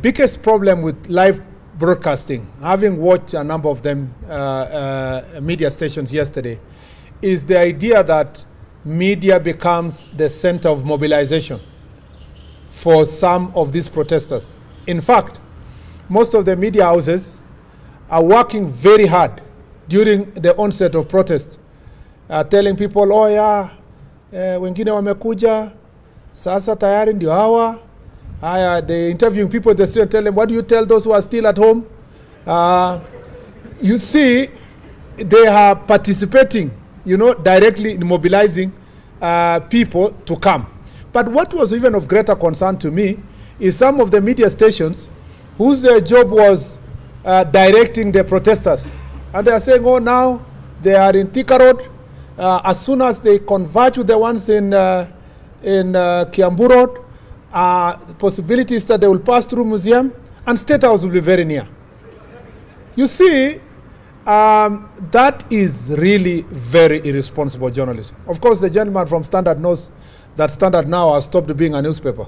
Biggest problem with live broadcasting, having watched a number of them media stations yesterday, is the idea that media becomes the center of mobilization for some of these protesters. In fact, most of the media houses are working very hard during the onset of protest, telling people, oh yeah, wengine wamekuja, sasa tayari ndio hawa. They interviewing people in the street and tell them, what do you tell those who are still at home? You see, they are participating, directly in mobilizing people to come. But what was even of greater concern to me is some of the media stations whose their job was directing the protesters. And they are saying, oh, now they are in Thika Road. As soon as they converge with the ones in Kiambu Road, the possibility is that they will pass through Museum and State House will be very near. You see, that is really very irresponsible journalism. Of course, the gentleman from Standard knows that Standard now has stopped being a newspaper.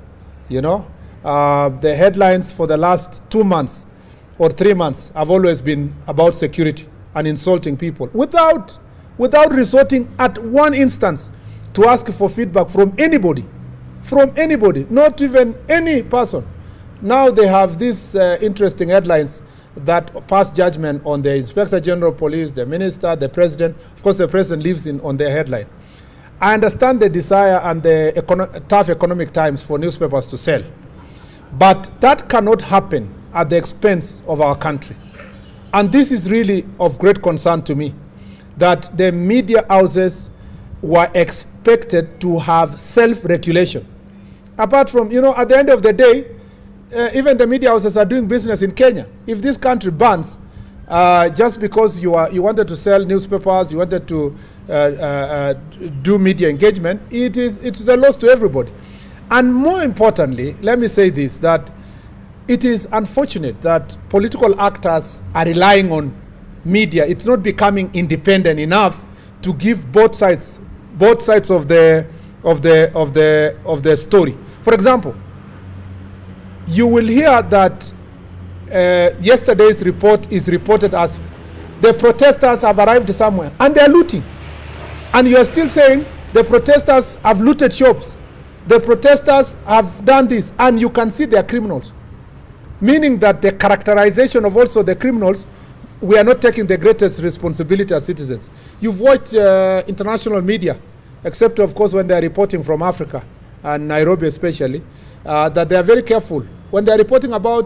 The headlines for the last 2 months or 3 months have always been about security and insulting people without resorting at one instance to ask for feedback from anybody. Not even any person. Now they have these interesting headlines that pass judgment on the Inspector General of Police, the Minister, the President. Of course, the President lives on their headline. I understand the desire and the tough economic times for newspapers to sell. But that cannot happen at the expense of our country. And this is really of great concern to me, that the media houses were expected to have self-regulation. Apart from, at the end of the day, even the media houses are doing business in Kenya. If this country bans, just because you wanted to sell newspapers, you wanted to do media engagement, it's a loss to everybody. And more importantly, let me say this, that it is unfortunate that political actors are relying on media. It's not becoming independent enough to give both sides of the story. For example, you will hear that yesterday's report is reported as the protesters have arrived somewhere and they're looting. And you are still saying the protesters have looted shops. The protesters have done this, and you can see they are criminals. Meaning that the characterization of also the criminals, we are not taking the greatest responsibility as citizens. You've watched international media, except of course when they are reporting from Africa, and Nairobi especially, that they are very careful when they are reporting about